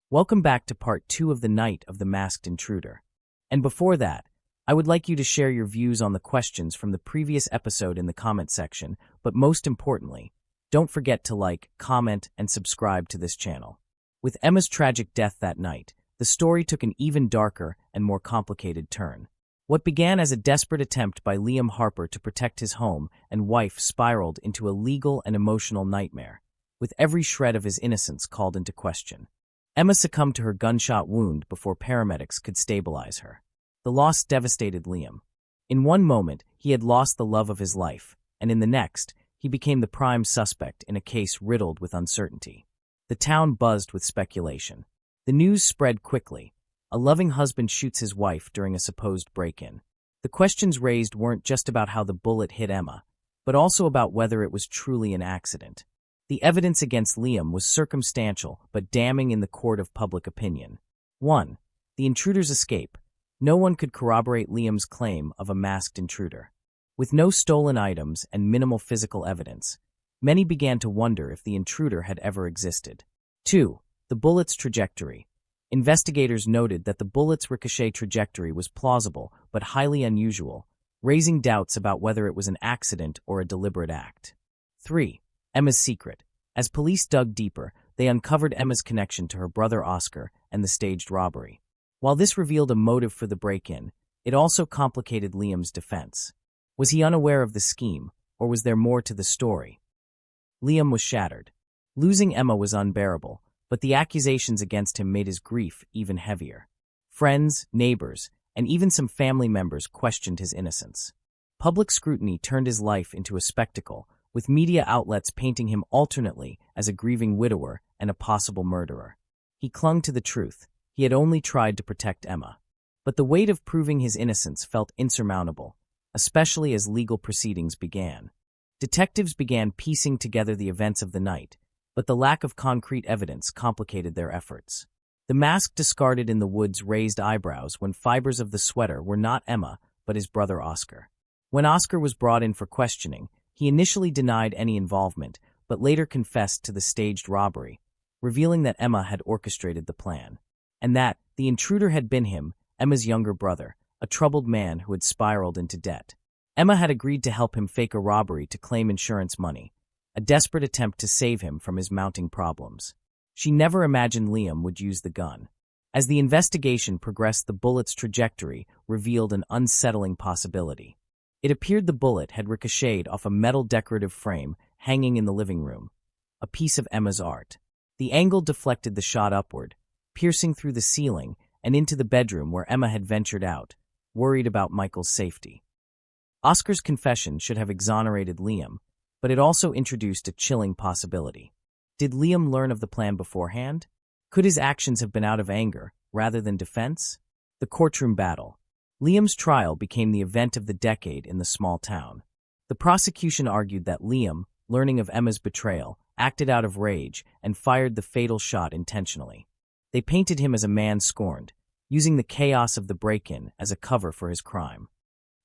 Welcome back to part 2 of The Night of the Masked Intruder. And before that, I would like you to share your views on the questions from the previous episode in the comment section, but most importantly, don't forget to like, comment, and subscribe to this channel. With Emma's tragic death that night, the story took an even darker and more complicated turn. What began as a desperate attempt by Liam Harper to protect his home and wife spiraled into a legal and emotional nightmare, with every shred of his innocence called into question. Emma succumbed to her gunshot wound before paramedics could stabilize her. The loss devastated Liam. In one moment, he had lost the love of his life, and in the next, he became the prime suspect in a case riddled with uncertainty. The town buzzed with speculation. The news spread quickly. A loving husband shoots his wife during a supposed break-in. The questions raised weren't just about how the bullet hit Emma, but also about whether it was truly an accident. The evidence against Liam was circumstantial but damning in the court of public opinion. 1. The intruder's escape. No one could corroborate Liam's claim of a masked intruder. With no stolen items and minimal physical evidence, many began to wonder if the intruder had ever existed. 2. The bullet's trajectory. Investigators noted that the bullet's ricochet trajectory was plausible but highly unusual, raising doubts about whether it was an accident or a deliberate act. 3. Emma's secret. As police dug deeper, they uncovered Emma's connection to her brother Oscar and the staged robbery. While this revealed a motive for the break-in, it also complicated Liam's defense. Was he unaware of the scheme, or was there more to the story? Liam was shattered. Losing Emma was unbearable, but the accusations against him made his grief even heavier. Friends, neighbors, and even some family members questioned his innocence. Public scrutiny turned his life into a spectacle, with media outlets painting him alternately as a grieving widower and a possible murderer. He clung to the truth. He had only tried to protect Emma. But the weight of proving his innocence felt insurmountable, especially as legal proceedings began. Detectives began piecing together the events of the night, but the lack of concrete evidence complicated their efforts. The mask discarded in the woods raised eyebrows when fibers of the sweater were not Emma, but his brother Oscar. When Oscar was brought in for questioning, he initially denied any involvement, but later confessed to the staged robbery, revealing that Emma had orchestrated the plan, and that the intruder had been him, Emma's younger brother, a troubled man who had spiraled into debt. Emma had agreed to help him fake a robbery to claim insurance money, a desperate attempt to save him from his mounting problems. She never imagined Liam would use the gun. As the investigation progressed, the bullet's trajectory revealed an unsettling possibility. It appeared the bullet had ricocheted off a metal decorative frame hanging in the living room, a piece of Emma's art. The angle deflected the shot upward, piercing through the ceiling and into the bedroom where Emma had ventured out, worried about Michael's safety. Oscar's confession should have exonerated Liam, but it also introduced a chilling possibility. Did Liam learn of the plan beforehand? Could his actions have been out of anger rather than defense? The courtroom battle. Liam's trial became the event of the decade in the small town. The prosecution argued that Liam, learning of Emma's betrayal, acted out of rage and fired the fatal shot intentionally. They painted him as a man scorned, using the chaos of the break-in as a cover for his crime.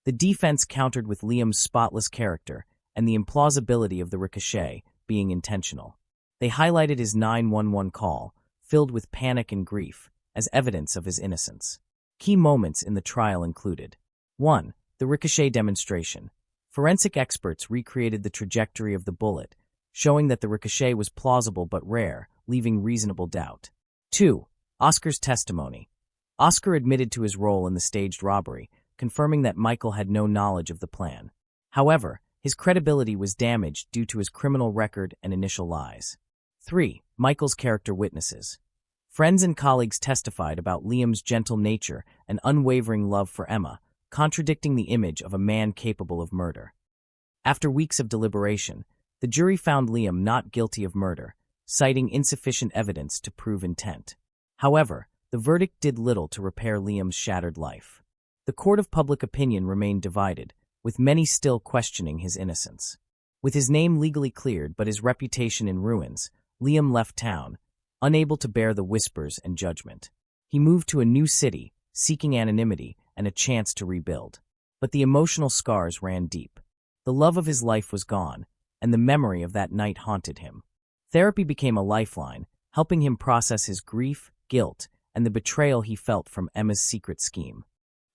The defense countered with Liam's spotless character and the implausibility of the ricochet being intentional. They highlighted his 911 call, filled with panic and grief, as evidence of his innocence. Key moments in the trial included: 1. The ricochet demonstration. Forensic experts recreated the trajectory of the bullet, showing that the ricochet was plausible but rare, leaving reasonable doubt. 2. Oscar's testimony. Oscar admitted to his role in the staged robbery, confirming that Michael had no knowledge of the plan. However, his credibility was damaged due to his criminal record and initial lies. 3. Michael's character witnesses. Friends and colleagues testified about Liam's gentle nature and unwavering love for Emma, contradicting the image of a man capable of murder. After weeks of deliberation, the jury found Liam not guilty of murder, citing insufficient evidence to prove intent. However, the verdict did little to repair Liam's shattered life. The court of public opinion remained divided, with many still questioning his innocence. With his name legally cleared but his reputation in ruins, Liam left town, unable to bear the whispers and judgment. He moved to a new city, seeking anonymity and a chance to rebuild. But the emotional scars ran deep. The love of his life was gone, and the memory of that night haunted him. Therapy became a lifeline, helping him process his grief, guilt, and the betrayal he felt from Emma's secret scheme.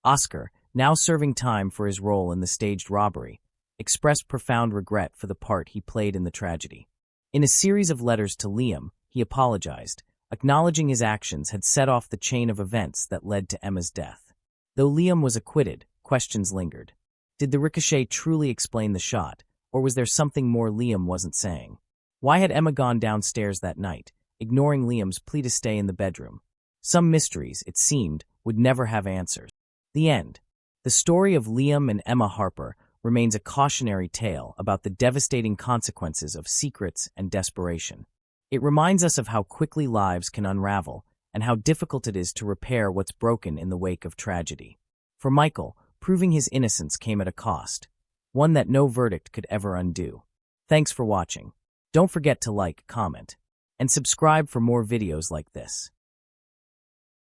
Oscar, now serving time for his role in the staged robbery, expressed profound regret for the part he played in the tragedy. In a series of letters to Liam, he apologized, acknowledging his actions had set off the chain of events that led to Emma's death. Though Liam was acquitted, questions lingered. Did the ricochet truly explain the shot, or was there something more Liam wasn't saying? Why had Emma gone downstairs that night, ignoring Liam's plea to stay in the bedroom? Some mysteries, it seemed, would never have answers. The end. The story of Liam and Emma Harper remains a cautionary tale about the devastating consequences of secrets and desperation. It reminds us of how quickly lives can unravel and how difficult it is to repair what's broken in the wake of tragedy. For Michael, proving his innocence came at a cost, one that no verdict could ever undo. Thanks for watching. Don't forget to like, comment, and subscribe for more videos like this.